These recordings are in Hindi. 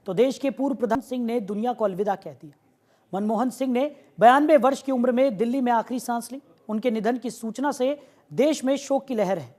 तो देश के पूर्व प्रधान सिंह ने दुनिया को अलविदा कह दिया। मनमोहन सिंह ने 92 वर्ष की उम्र में दिल्ली में आखिरी सांस ली। उनके निधन की सूचना से देश में शोक की लहर है।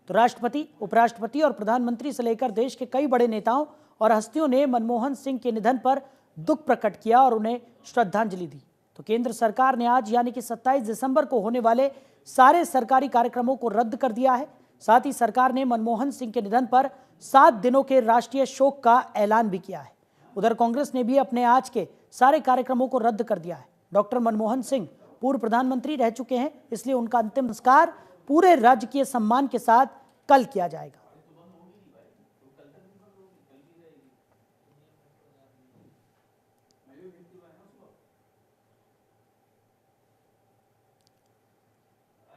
तो राष्ट्रपति, उपराष्ट्रपति और प्रधानमंत्री से लेकर देश के कई बड़े नेताओं और हस्तियों ने मनमोहन सिंह के निधन पर दुख प्रकट किया और उन्हें श्रद्धांजलि दी। तो केंद्र सरकार ने आज यानी कि 27 दिसंबर को होने वाले सारे सरकारी कार्यक्रमों को रद्द कर दिया है। साथ ही सरकार ने मनमोहन सिंह के निधन पर 7 दिनों के राष्ट्रीय शोक का ऐलान भी किया है। उधर कांग्रेस ने भी अपने आज के सारे कार्यक्रमों को रद्द कर दिया है। डॉक्टर मनमोहन सिंह पूर्व प्रधानमंत्री रह चुके हैं, इसलिए उनका अंतिम संस्कार पूरे राजकीय सम्मान के साथ कल किया जाएगा।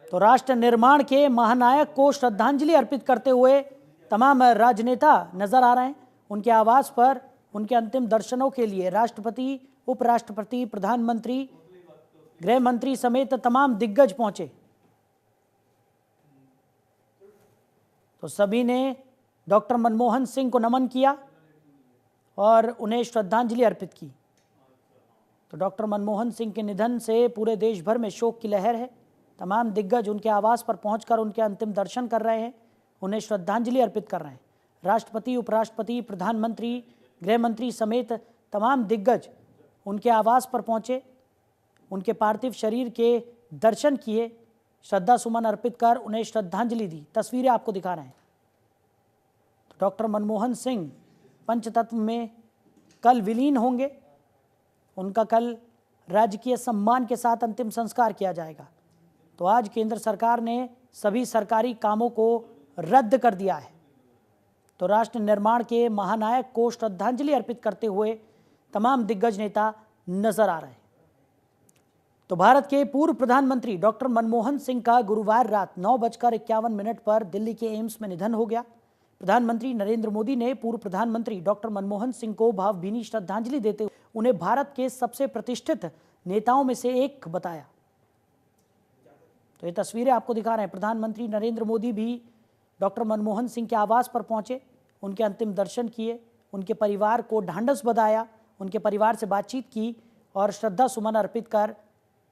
तो राष्ट्र निर्माण के महानायक को श्रद्धांजलि अर्पित करते हुए तमाम राजनेता नजर आ रहे हैं। उनके आवास पर उनके अंतिम दर्शनों के लिए राष्ट्रपति, उपराष्ट्रपति, प्रधानमंत्री, गृह मंत्री समेत तमाम दिग्गज पहुंचे। तो सभी ने डॉक्टर मनमोहन सिंह को नमन किया और उन्हें श्रद्धांजलि अर्पित की। तो डॉक्टर मनमोहन सिंह के निधन से पूरे देश भर में शोक की लहर है। तमाम दिग्गज उनके आवास पर पहुंचकर उनके अंतिम दर्शन कर रहे हैं, उन्हें श्रद्धांजलि अर्पित कर रहे हैं। राष्ट्रपति, उपराष्ट्रपति, प्रधानमंत्री, गृह मंत्री समेत तमाम दिग्गज उनके आवास पर पहुंचे, उनके पार्थिव शरीर के दर्शन किए, श्रद्धा सुमन अर्पित कर उन्हें श्रद्धांजलि दी। तस्वीरें आपको दिखा रहे हैं। डॉक्टर मनमोहन सिंह पंचतत्व में कल विलीन होंगे। उनका कल राजकीय सम्मान के साथ अंतिम संस्कार किया जाएगा। तो आज केंद्र सरकार ने सभी सरकारी कामों को रद्द कर दिया है। तो राष्ट्र निर्माण के महानायक को श्रद्धांजलि अर्पित करते हुए तमाम दिग्गज नेता नजर आ रहे हैं। तो भारत के पूर्व प्रधानमंत्री डॉक्टर मनमोहन सिंह का गुरुवार रात 9:51 पर दिल्ली के एम्स में निधन हो गया। प्रधानमंत्री नरेंद्र मोदी ने पूर्व प्रधानमंत्री डॉक्टर मनमोहन सिंह को भावभीनी श्रद्धांजलि देते हुए उन्हें भारत के सबसे प्रतिष्ठित नेताओं में से एक बताया। तो ये तस्वीरें आपको दिखा रहे हैं। प्रधानमंत्री नरेंद्र मोदी भी डॉक्टर मनमोहन सिंह के आवास पर पहुंचे, उनके अंतिम दर्शन किए, उनके परिवार को ढांढस बंधाया, उनके परिवार से बातचीत की और श्रद्धा सुमन अर्पित कर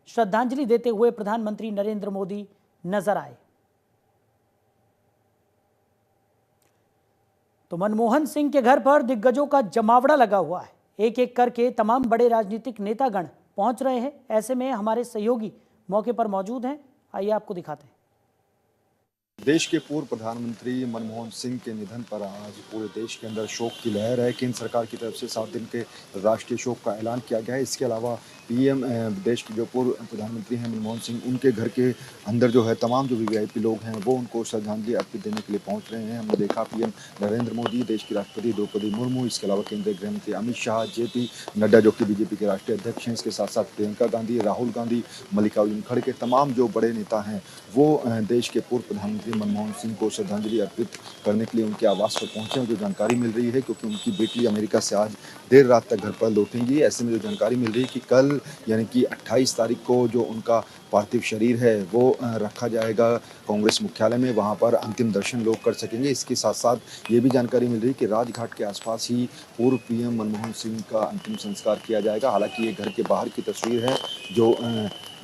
श्रद्धांजलि देते हुए प्रधानमंत्री नरेंद्र मोदी नजर आए। तो मनमोहन सिंह के घर पर दिग्गजों का जमावड़ा लगा हुआ है। एक एक करके तमाम बड़े राजनीतिक नेतागण पहुंच रहे हैं। ऐसे में हमारे सहयोगी मौके पर मौजूद हैं, आइए आपको दिखाते हैं। देश के पूर्व प्रधानमंत्री मनमोहन सिंह के निधन पर आज पूरे देश के अंदर शोक की लहर है। केंद्र सरकार की तरफ से 7 दिन के राष्ट्रीय शोक का ऐलान किया गया है। इसके अलावा पीएम, देश के जो पूर्व प्रधानमंत्री हैं मनमोहन सिंह, उनके घर के अंदर जो है तमाम जो वीवीआईपी लोग हैं वो उनको श्रद्धांजलि अर्पित देने के लिए पहुंच रहे हैं। हमने देखा पीएम नरेंद्र मोदी, देश की राष्ट्रपति द्रौपदी मुर्मू, इसके अलावा केंद्रीय गृह मंत्री अमित शाह, जेपी नड्डा जो कि बीजेपी के राष्ट्रीय अध्यक्ष हैं, इसके साथ साथ प्रियंका गांधी, राहुल गांधी, मल्लिकार्जुन खड़गे, तमाम जो बड़े नेता हैं वो देश के पूर्व प्रधानमंत्री मनमोहन सिंह को श्रद्धांजलि अर्पित करने के लिए उनके आवास पर पहुंचे हैं। जो जानकारी मिल रही है, क्योंकि उनकी बेटी अमेरिका से आज देर रात तक घर पर लौटेंगी, ऐसे में जो जानकारी मिल रही है कि कल यानी कि 28 तारीख को जो उनका पार्थिव शरीर है वो रखा जाएगा कांग्रेस मुख्यालय में, वहां पर अंतिम दर्शन लोग कर सकेंगे। इसके साथ साथ ये भी जानकारी मिल रही है कि राजघाट के आसपास ही पूर्व पीएम मनमोहन सिंह का अंतिम संस्कार किया जाएगा। हालांकि ये घर के बाहर की तस्वीर है जो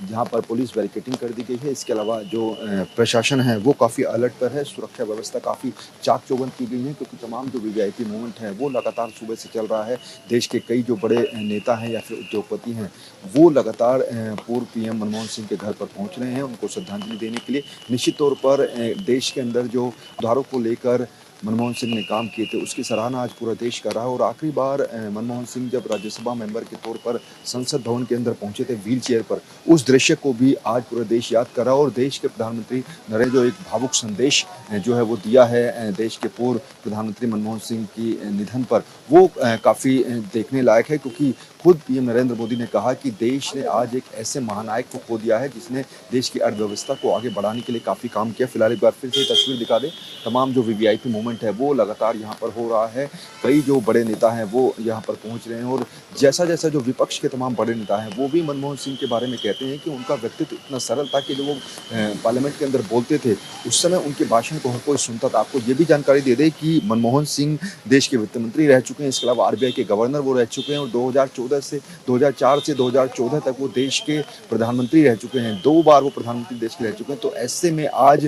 जहाँ पर पुलिस बैरिकेडिंग कर दी गई है। इसके अलावा जो प्रशासन है वो काफ़ी अलर्ट पर है, सुरक्षा व्यवस्था काफ़ी चाक चौबंद की गई है, क्योंकि तमाम जो वीवीआईपी मूवमेंट है वो लगातार सुबह से चल रहा है। देश के कई जो बड़े नेता हैं या फिर उद्योगपति हैं वो लगातार पूर्व पीएम मनमोहन सिंह के घर पर पहुँच रहे हैं उनको श्रद्धांजलि देने के लिए। निश्चित तौर पर देश के अंदर जो सुधारों को लेकर मनमोहन सिंह ने काम किए थे उसकी सराहना आज पूरा देश कर रहा है। और आखिरी बार मनमोहन सिंह जब राज्यसभा मेंबर के तौर पर संसद भवन के अंदर पहुंचे थे व्हील चेयर पर, उस दृश्य को भी आज पूरा देश याद कर रहा है। और देश के प्रधानमंत्री नरेंद्र जो एक भावुक संदेश जो है वो दिया है देश के पूर्व प्रधानमंत्री मनमोहन सिंह की निधन पर, वो काफ़ी देखने लायक है, क्योंकि खुद पीएम नरेंद्र मोदी ने कहा कि देश ने आज एक ऐसे महानायक को खो दिया है जिसने देश की अर्थव्यवस्था को आगे बढ़ाने के लिए काफ़ी काम किया। फिलहाल एक बार फिर से तस्वीर दिखा दें, तमाम जो वीवीआईपी मूवमेंट है वो लगातार यहाँ पर हो रहा है। कई जो बड़े नेता हैं वो यहाँ पर पहुँच रहे हैं और जैसा-जैसा जो विपक्ष के तमाम बड़े नेता हैं वो भी मनमोहन सिंह के बारे में कहते हैं कि उनका व्यक्तित्व इतना सरल था कि जब वो पार्लियामेंट के अंदर बोलते थे, उस समय उनके भाषण को हर कोई सुनता था। आपको ये भी जानकारी दे दें कि मनमोहन सिंह देश के वित्त मंत्री रह चुके हैं, इसके अलावा आरबीआई के गवर्नर वो रह चुके हैं और 2004 से 2014 तक वो देश के प्रधानमंत्री रह चुके हैं। 2 बार वो प्रधानमंत्री देश के रह चुके हैं। तो ऐसे में आज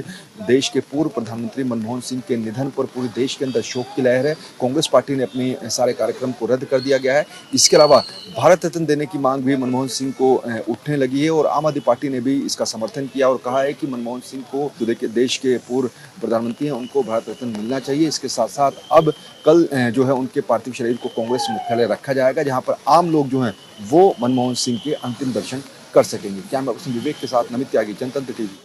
देश के पूर्व प्रधानमंत्री मनमोहन सिंह के निधन पर पूरे देश के अंदर शोक की लहर है। कांग्रेस पार्टी ने अपने सारे कार्यक्रम को रद्द कर दिया गया है। इसके अलावा भारत रत्न देने की मांग भी मनमोहन सिंह को उठने लगी है और आम आदमी पार्टी ने भी इसका समर्थन किया और कहा है कि मनमोहन सिंह को जो देखिए देश के पूर्व प्रधानमंत्री हैं उनको भारत रत्न मिलना चाहिए। इसके साथ साथ अब कल जो है उनके पार्थिव शरीर को कांग्रेस मुख्यालय रखा जाएगा, जहां पर आम लोग जो हैं वो मनमोहन सिंह के अंतिम दर्शन कर सकेंगे। कैमरा पर्सन विवेक के साथ नमित त्यागी, जनतंत्र टीवी।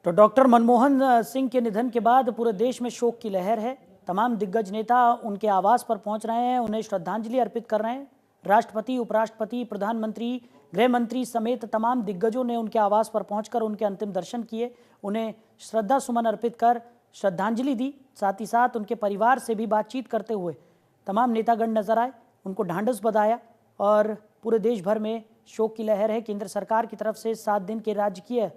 तो डॉक्टर मनमोहन सिंह के निधन के बाद पूरे देश में शोक की लहर है। तमाम दिग्गज नेता उनके आवास पर पहुंच रहे हैं, उन्हें श्रद्धांजलि अर्पित कर रहे हैं। राष्ट्रपति, उपराष्ट्रपति, प्रधानमंत्री, गृह मंत्री समेत तमाम दिग्गजों ने उनके आवास पर पहुंचकर उनके अंतिम दर्शन किए, उन्हें श्रद्धा सुमन अर्पित कर श्रद्धांजलि दी। साथ ही साथ उनके परिवार से भी बातचीत करते हुए तमाम नेतागण नजर आए, उनको ढांढस बधाया और पूरे देश भर में शोक की लहर है। केंद्र सरकार की तरफ से 7 दिन के राजकीय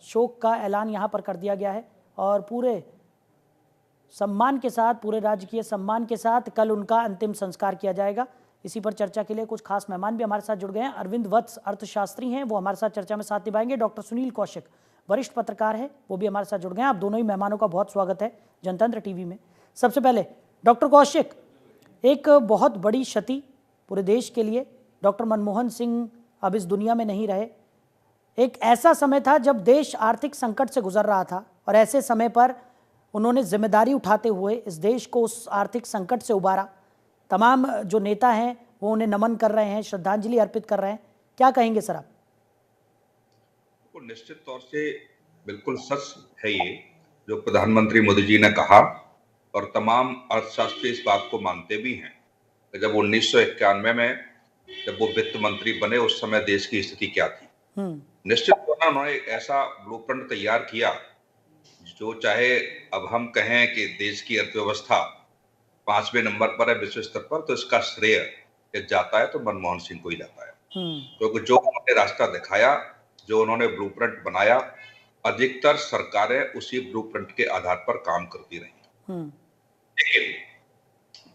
शोक का ऐलान यहाँ पर कर दिया गया है और पूरे सम्मान के साथ, पूरे राजकीय सम्मान के साथ कल उनका अंतिम संस्कार किया जाएगा। इसी पर चर्चा के लिए कुछ खास मेहमान भी हमारे साथ जुड़ गए हैं। अरविंद वत्स अर्थशास्त्री हैं, वो हमारे साथ चर्चा में साथ निभाएंगे। डॉक्टर सुनील कौशिक वरिष्ठ पत्रकार हैं, वो भी हमारे साथ जुड़ गए हैं। आप दोनों ही मेहमानों का बहुत स्वागत है जनतंत्र टीवी में। सबसे पहले डॉक्टर कौशिक, एक बहुत बड़ी क्षति पूरे देश के लिए, डॉक्टर मनमोहन सिंह अब इस दुनिया में नहीं रहे। एक ऐसा समय था जब देश आर्थिक संकट से गुजर रहा था और ऐसे समय पर उन्होंने जिम्मेदारी उठाते हुए इस देश को उस आर्थिक संकट से उबारा। तमाम जो नेता हैं वो उन्हें नमन कर रहे हैं, श्रद्धांजलि अर्पित कर रहे हैं। क्या कहेंगे सर आप? निश्चित तौर से बिल्कुल सच है ये जो प्रधानमंत्री मोदी जी ने कहा और तमाम अर्थशास्त्री इस बात को मानते भी हैं कि जब 1991 में जब वो वित्त मंत्री बने उस समय देश की स्थिति क्या थी। निश्चित तौर पर उन्होंने एक ऐसा ब्लूप्रिंट तैयार किया जो चाहे अब हम कहें कि देश की अर्थव्यवस्था 5वें नंबर पर है विश्व स्तर पर, तो इसका श्रेय जाता है तो मनमोहन सिंह को ही जाता है, क्योंकि जो उन्होंने रास्ता दिखाया, जो उन्होंने ब्लूप्रिंट बनाया, अधिकतर सरकारें उसी ब्लूप्रिंट के आधार पर काम करती रही। लेकिन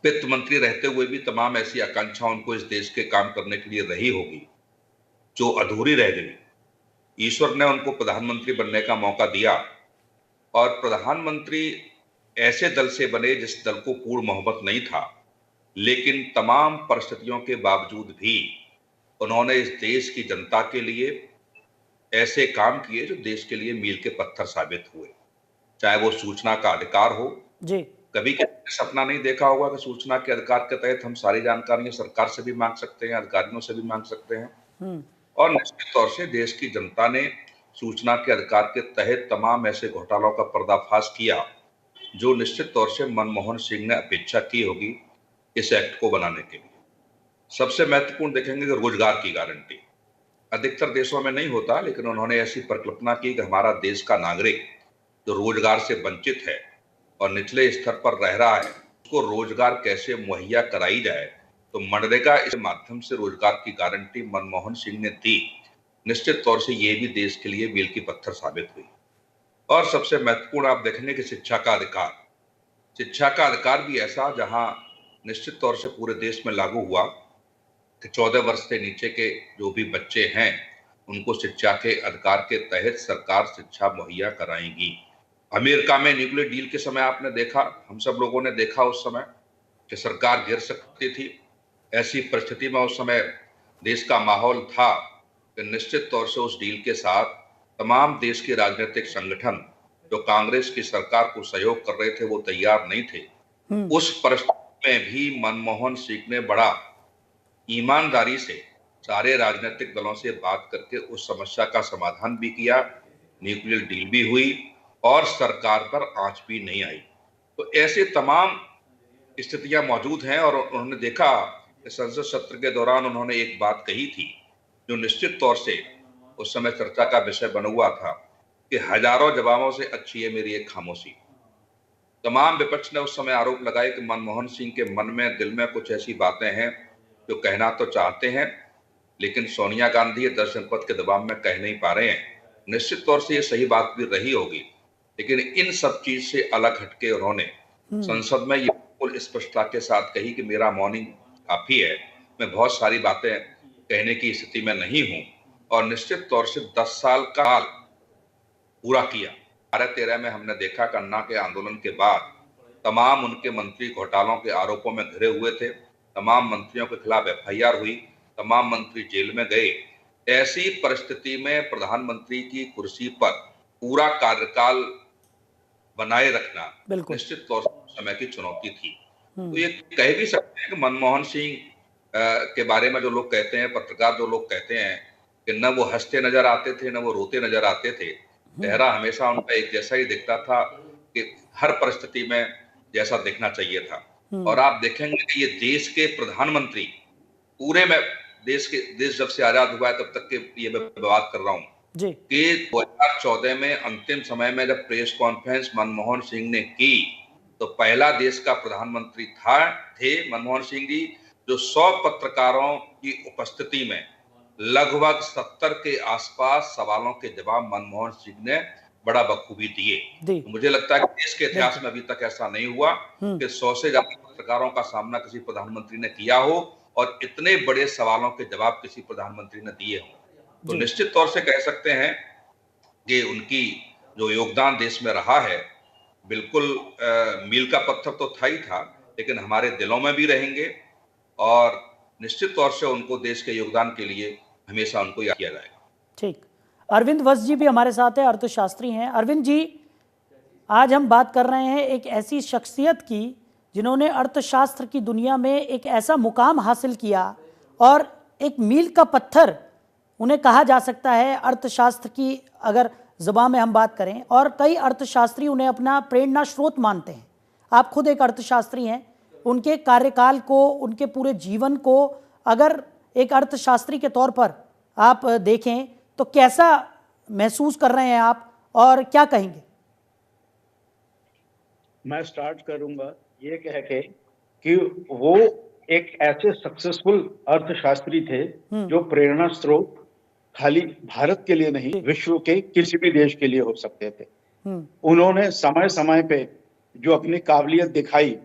वित्त मंत्री रहते हुए भी तमाम ऐसी आकांक्षा उनको इस देश के काम करने के लिए रही होगी जो अधूरी रह गई। ईश्वर ने उनको प्रधानमंत्री बनने का मौका दिया और प्रधानमंत्री ऐसे दल से बने जिस दल को पूर्ण मोहब्बत नहीं था, लेकिन तमाम परिस्थितियों के बावजूद भी उन्होंने इस देश की जनता के लिए ऐसे काम किए जो देश के लिए मील के पत्थर साबित हुए। चाहे वो सूचना का अधिकार हो जी, कभी सपना नहीं देखा होगा कि सूचना के अधिकार के तहत हम सारी जानकारियां सरकार से भी मांग सकते हैं, अधिकारियों से भी मांग सकते हैं। और निश्चित तौर से देश की जनता ने सूचना के अधिकार के तहत तमाम ऐसे घोटालों का पर्दाफाश किया जो निश्चित तौर से मनमोहन सिंह ने अपेक्षा की होगी इस एक्ट को बनाने के लिए। सबसे महत्वपूर्ण देखेंगे कि रोजगार की गारंटी अधिकतर देशों में नहीं होता, लेकिन उन्होंने ऐसी परिकल्पना की कि हमारा देश का नागरिक जो रोजगार से वंचित है और निचले स्तर पर रह रहा है, उसको रोजगार कैसे मुहैया कराई जाए। तो मनरेगा इस माध्यम से रोजगार की गारंटी मनमोहन सिंह ने दी। निश्चित तौर से ये भी देश के लिए मील की पत्थर साबित हुई। और सबसे महत्वपूर्ण आप देखेंगे कि शिक्षा का अधिकार भी ऐसा जहां निश्चित तौर से पूरे देश में लागू हुआ कि 14 वर्ष से नीचे के जो भी बच्चे हैं उनको शिक्षा के अधिकार के तहत सरकार शिक्षा मुहैया कराएगी। अमेरिका में न्यूक्लियर डील के समय आपने देखा, हम सब लोगों ने देखा उस समय कि सरकार गिर सकती थी। ऐसी परिस्थिति में उस समय देश का माहौल था कि निश्चित तौर से उस डील के साथ तमाम देश के राजनीतिक संगठन जो कांग्रेस की सरकार को सहयोग कर रहे थे वो तैयार नहीं थे। उस परिस्थिति में भी मनमोहन सिंह ने बड़ा ईमानदारी से सारे राजनीतिक दलों से बात करके उस समस्या का समाधान भी किया, न्यूक्लियर डील भी हुई और सरकार पर आंच भी नहीं आई। तो ऐसे तमाम स्थितियां मौजूद हैं और उन्होंने देखा कि संसद सत्र के दौरान उन्होंने एक बात कही थी जो निश्चित तौर से उस समय चर्चा का विषय बना हुआ था कि हजारों जवाबों से अच्छी है मेरी एक खामोशी। तमाम विपक्ष ने उस समय आरोप लगाए कि मनमोहन सिंह के मन में, दिल में कुछ ऐसी बातें हैं जो कहना तो चाहते हैं, लेकिन सोनिया गांधी 10 जनपद के दबाव में कह नहीं पा रहे हैं। निश्चित तौर से ये सही बात भी रही होगी, लेकिन इन सब चीज से अलग हटके उन्होंने संसद में ये बिल्कुल स्पष्टता के साथ कही कि मेरा मॉर्निंग काफी है, मैं बहुत सारी बातें कहने की स्थिति में नहीं हूं, और निश्चित तौर से 10 साल का काल पूरा किया। 2013 में हमने देखा कि अन्ना के आंदोलन के बाद तमाम उनके मंत्री घोटालों के आरोपों में घिरे हुए थे, तमाम मंत्रियों के खिलाफ FIR हुई, तमाम मंत्री जेल में गए। ऐसी परिस्थिति में प्रधानमंत्री की कुर्सी पर पूरा कार्यकाल बनाए रखना निश्चित तौर से समय की चुनौती थी। तो ये कह भी सकते हैं कि मनमोहन सिंह के बारे में जो लोग कहते हैं, पत्रकार जो लोग कहते हैं कि न वो हंसते नजर आते थे, न वो रोते नजर आते थे, चेहरा हमेशा उनका एक जैसा ही दिखता था कि हर परिस्थिति में जैसा दिखना चाहिए था। और आप देखेंगे कि ये देश के प्रधानमंत्री पूरे में देश जब से आजाद हुआ है तब तक के ये मैं बात कर रहा हूँ कि 2014 में अंतिम समय में जब प्रेस कॉन्फ्रेंस मनमोहन सिंह ने की तो पहला देश का प्रधानमंत्री थे मनमोहन सिंह जी, जो 100 पत्रकारों की उपस्थिति में लगभग 70 के आसपास सवालों के जवाब मनमोहन सिंह ने बड़ा बखूबी दिए। मुझे लगता है कि देश के इतिहास में अभी तक ऐसा नहीं हुआ कि 100 से ज्यादा पत्रकारों का सामना किसी प्रधानमंत्री ने किया हो और इतने बड़े सवालों के जवाब किसी प्रधानमंत्री ने दिए हों। तो निश्चित तौर से कह सकते हैं कि उनकी जो योगदान देश में रहा है बिल्कुल मील का पत्थर तो था ही था, लेकिन हमारे दिलों में भी रहेंगे और निश्चित तौर से उनको देश के योगदान के लिए हमेशा उनको याद किया जाएगा। ठीक, अरविंद वत्स जी भी हमारे साथ है, अर्थशास्त्री हैं। अरविंद जी, आज हम बात कर रहे हैं एक ऐसी शख्सियत की जिन्होंने अर्थशास्त्र की दुनिया में एक ऐसा मुकाम हासिल किया और एक मील का पत्थर उन्हें कहा जा सकता है अर्थशास्त्र की अगर ज़बान में हम बात करें, और कई अर्थशास्त्री उन्हें अपना प्रेरणा स्रोत मानते हैं। आप खुद एक अर्थशास्त्री हैं, उनके कार्यकाल को, उनके पूरे जीवन को अगर एक अर्थशास्त्री के तौर पर आप देखें तो कैसा महसूस कर रहे हैं आप और क्या कहेंगे? मैं स्टार्ट करूंगा ये कह के कि वो एक ऐसे सक्सेसफुल अर्थशास्त्री थे जो प्रेरणा स्रोत खाली भारत के लिए नहीं, विश्व के किसी भी देश के लिए हो सकते थे। उन्होंने समय समय पे जो अपनी काबिलियत दिखाई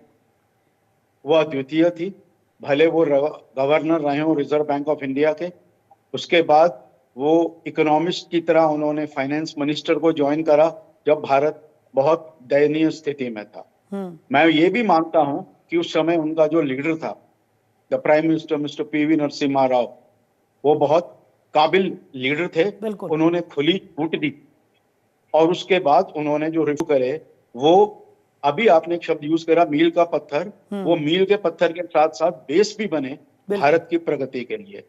वो अद्वितीय थी। भले वो गवर्नर रहे हो रिजर्व बैंक ऑफ इंडिया के, उसके बाद वो इकोनॉमिस्ट की तरह उन्होंने फाइनेंस मिनिस्टर को ज्वाइन करा जब भारत बहुत दयनीय स्थिति में था। मैं ये भी मानता हूं कि उस समय उनका जो लीडर था, the prime minister mister PV Narasimha Rao, वो बहुत काबिल लीडर थे। उन्होंने खुली छूट दी और उसके बाद उन्होंने जो रिव्यू करे वो, अभी आपने एक शब्द यूज करा मील का पत्थर, वो मील के पत्थर के साथ साथ बेस भी बने भारत की प्रगति के लिए।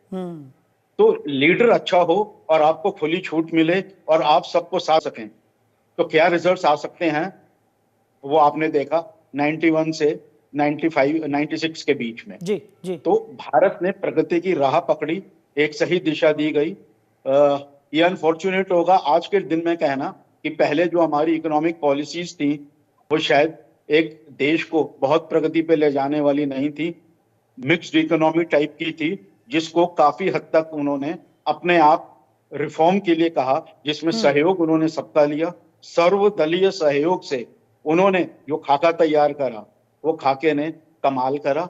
तो लीडर अच्छा हो और आपको खुली छूट मिले और आप सबको साथ सकें तो क्या रिजल्ट्स आ सकते हैं वो आपने देखा 91 से 96 के बीच में। जी। तो भारत ने प्रगति की राह पकड़ी, एक सही दिशा दी गई। ये अनफॉर्चुनेट होगा आज के दिन में कहना कि पहले जो हमारी इकोनॉमिक पॉलिसीज थी वो शायद एक देश को बहुत प्रगति पे ले जाने वाली नहीं थी, मिक्स्ड इकोनॉमी टाइप की थी, जिसको काफी हद तक उन्होंने अपने आप रिफॉर्म के लिए कहा, जिसमें सहयोग उन्होंने सबका लिया। सर्वदलीय सहयोग से उन्होंने जो खाका तैयार करा वो खाके ने कमाल करा,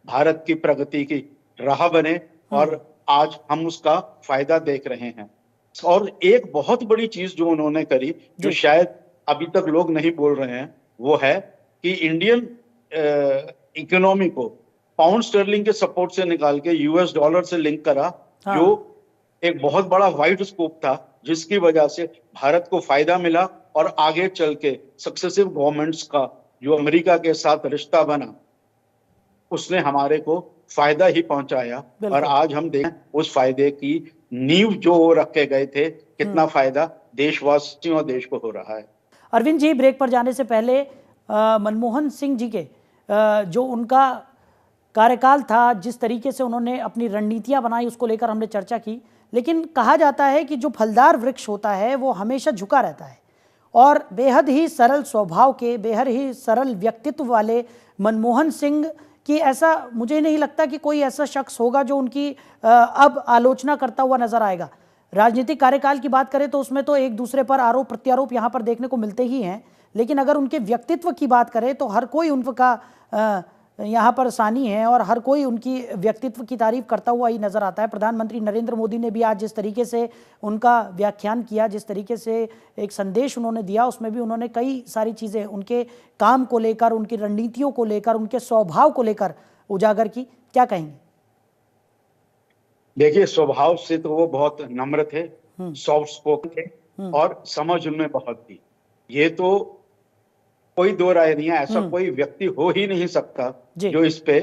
भारत की प्रगति की राह बने और आज हम उसका फायदा देख रहे हैं। और एक बहुत बड़ी चीज जो उन्होंने करी, जो शायद अभी तक लोग नहीं बोल रहे हैं, वो है कि इंडियन इकोनॉमी को पाउंड स्टर्लिंग के सपोर्ट से निकाल के US डॉलर से लिंक करा, जो एक बहुत बड़ा वाइड स्कोप था, जिसकी वजह से भारत को फायदा मिला और आगे चल के सक्सेसिव गवर्नमेंट्स का जो अमेरिका के साथ रिश्ता बना उसने हमारे को फायदा ही पहुंचाया। और आज हम देखें उस फायदे की नींव जो रखे गए थे, कितना फायदा देशवासियों और देश को हो रहा है। अरविंद जी, ब्रेक पर जाने से पहले मनमोहन सिंह जी के जो उनका कार्यकाल था, जिस तरीके से उन्होंने अपनी रणनीतियां बनाई, उसको लेकर हमने चर्चा की, लेकिन कहा जाता है कि जो फलदार वृक्ष होता है वो हमेशा झुका रहता है, और बेहद ही सरल स्वभाव के, बेहद ही सरल व्यक्तित्व वाले मनमोहन सिंह की ऐसा मुझे नहीं लगता कि कोई ऐसा शख्स होगा जो उनकी अब आलोचना करता हुआ नजर आएगा। राजनीतिक कार्यकाल की बात करें तो उसमें तो एक दूसरे पर आरोप प्रत्यारोप यहाँ पर देखने को मिलते ही हैं, लेकिन अगर उनके व्यक्तित्व की बात करें तो हर कोई उनका यहाँ पर सानी है और हर कोई उनकी व्यक्तित्व की तारीफ करता हुआ ही नजर आता है। प्रधानमंत्री नरेंद्र मोदी ने भी आज जिस तरीके से उनका व्याख्यान किया, जिस तरीके से एक संदेश उन्होंने दिया, उसमें भी उन्होंने कई सारी चीज़ें उनके काम को लेकर, उनकी रणनीतियों को लेकर, उनके स्वभाव को लेकर उजागर की। क्या कहेंगे? देखिए, स्वभाव से तो वो बहुत नम्र थे, सॉफ्ट स्पोकन थे और समझ उनमें बहुत थी। ये तो कोई दो राय नहीं है, ऐसा कोई व्यक्ति हो ही नहीं सकता जो इस पे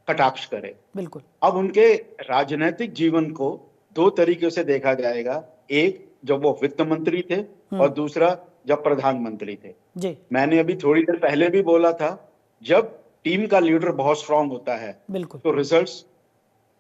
कटाक्ष करे। बिल्कुल। अब उनके राजनीतिक जीवन को दो तरीके से देखा जाएगा, एक जब वो वित्त मंत्री थे और दूसरा जब प्रधानमंत्री थे। जी। मैंने अभी थोड़ी देर पहले भी बोला था, जब टीम का लीडर बहुत स्ट्रांग होता है बिल्कुल तो रिजल्ट्स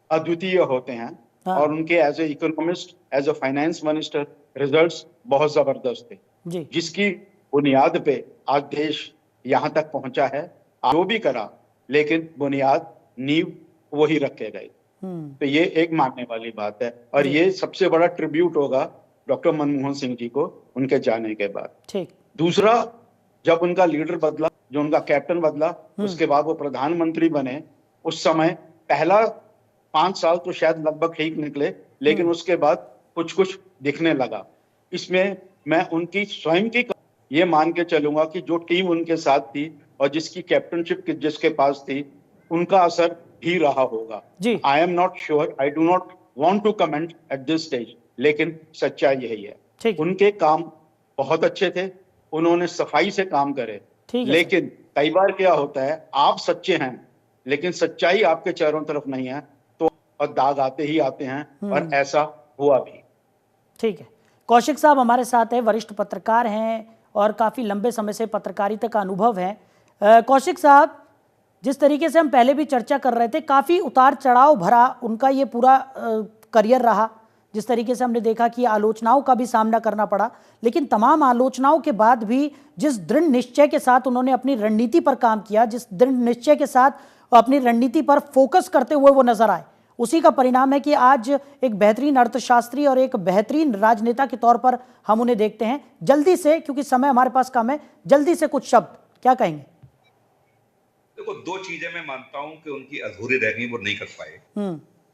अद्वितीय होते हैं। हाँ। और उनके as a economist, as a finance minister results बहुत जबरदस्त थे, जी। जिसकी बुनियाद पे आज देश यहाँ तक पहुंचा है। जो भी करा, लेकिन बुनियाद, नींव वही रखे गए। तो ये एक मानने वाली बात है, और ये सबसे बड़ा ट्रिब्यूट होगा डॉक्टर मनमोहन सिंह जी को उनके जाने के बाद। ठीक। दूसरा, जब उनका लीडर बदला, जो उनका कैप्टन बदला, उसके बाद वो प्रधानमंत्री बने, उस समय पहला 5 साल तो शायद लगभग ठीक निकले, लेकिन उसके बाद कुछ कुछ दिखने लगा। इसमें मैं उनकी स्वयं की ये मान के चलूंगा कि जो टीम उनके साथ थी और जिसकी कैप्टनशिप जिसके पास थी, उनका असर भी रहा होगा। I am not sure, I do not want to comment at this stage, लेकिन सच्चाई यही है। उनके काम बहुत अच्छे थे, उन्होंने सफाई से काम करे, लेकिन कई बार क्या होता है, आप सच्चे हैं लेकिन सच्चाई आपके चारों तरफ नहीं है, तो और दाग आते ही आते हैं, और ऐसा हुआ भी। ठीक है। कौशिक साहब हमारे साथ है, वरिष्ठ पत्रकार हैं और काफ़ी लंबे समय से पत्रकारिता का अनुभव है। कौशिक साहब, जिस तरीके से हम पहले भी चर्चा कर रहे थे, काफ़ी उतार चढ़ाव भरा उनका ये पूरा करियर रहा। जिस तरीके से हमने देखा कि आलोचनाओं का भी सामना करना पड़ा, लेकिन तमाम आलोचनाओं के बाद भी जिस दृढ़ निश्चय के साथ उन्होंने अपनी रणनीति पर काम किया, जिस दृढ़ निश्चय के साथ अपनी रणनीति पर फोकस करते हुए वो नजर आए, उसी का परिणाम है कि आज एक बेहतरीन अर्थशास्त्री और एक बेहतरीन राजनेता के तौर पर हम उन्हें देखते हैं। जल्दी से, क्योंकि समय हमारे पास कम है, जल्दी से कुछ शब्द क्या कहेंगे? देखो, दो चीजें मैं मानता हूं कि उनकी अधूरी रह गई, वो नहीं कर पाए।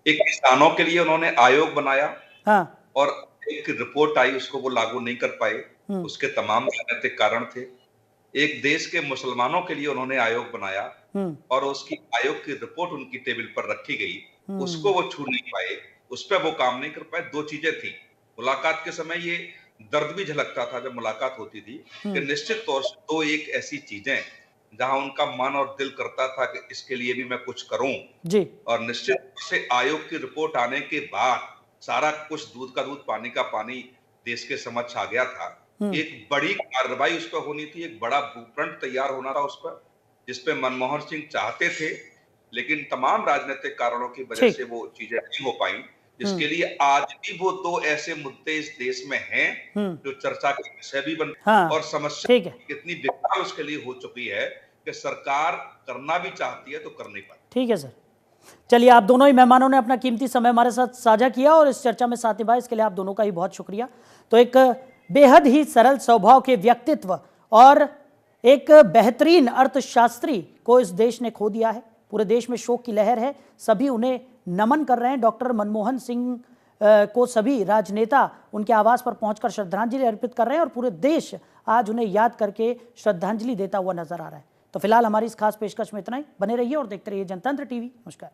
एक, किसानों के लिए उन्होंने आयोग बनाया, हाँ, और एक रिपोर्ट आई, उसको वो लागू नहीं कर पाए। उसके तमाम राजनीतिक कारण थे। एक, देश के मुसलमानों के लिए उन्होंने आयोग बनाया और उसकी आयोग की रिपोर्ट उनकी टेबल पर रखी गई, उसको वो छू नहीं पाए, उस पर वो काम नहीं कर पाए। दो चीजें थी। मुलाकात के समय ये दर्द भी झलकता था जब मुलाकात होती थी कि निश्चित तौर से दो एक ऐसी चीजें जहां उनका मन और दिल करता था कि इसके लिए भी मैं कुछ करूं जी। और निश्चित तौर से आयोग की रिपोर्ट आने के बाद सारा कुछ दूध का दूध पानी का पानी देश के समक्ष आ गया था। एक बड़ी कार्रवाई उस पर होनी थी, एक बड़ा ब्लूप्रिंट तैयार होना था उस पर, जिसपे मनमोहन सिंह चाहते थे, लेकिन तमाम राजनीतिक कारणों की वजह से वो चीजें नहीं हो पाई, जिसके लिए आज भी वो दो ऐसे मुद्दे इस देश में हैं जो चर्चा का विषय भी बन, हाँ, और समस्या कितनी विकराल उसके लिए हो चुकी है कि सरकार करना भी चाहती है तो कर नहीं पाती। ठीक है सर, चलिए, आप दोनों ही मेहमानों ने अपना कीमती समय हमारे साथ साझा किया और इस चर्चा में साथ निभाया, इसके लिए आप दोनों का ही बहुत शुक्रिया। तो एक बेहद ही सरल स्वभाव के व्यक्तित्व और एक बेहतरीन अर्थशास्त्री को इस देश ने खो दिया है। पूरे देश में शोक की लहर है, सभी उन्हें नमन कर रहे हैं। डॉक्टर मनमोहन सिंह को सभी राजनेता उनके आवास पर पहुंचकर श्रद्धांजलि अर्पित कर रहे हैं और पूरे देश आज उन्हें याद करके श्रद्धांजलि देता हुआ नजर आ रहा है। तो फिलहाल हमारी इस खास पेशकश में इतना ही। बने रहिए और देखते रहिए जनतंत्र टीवी। नमस्कार।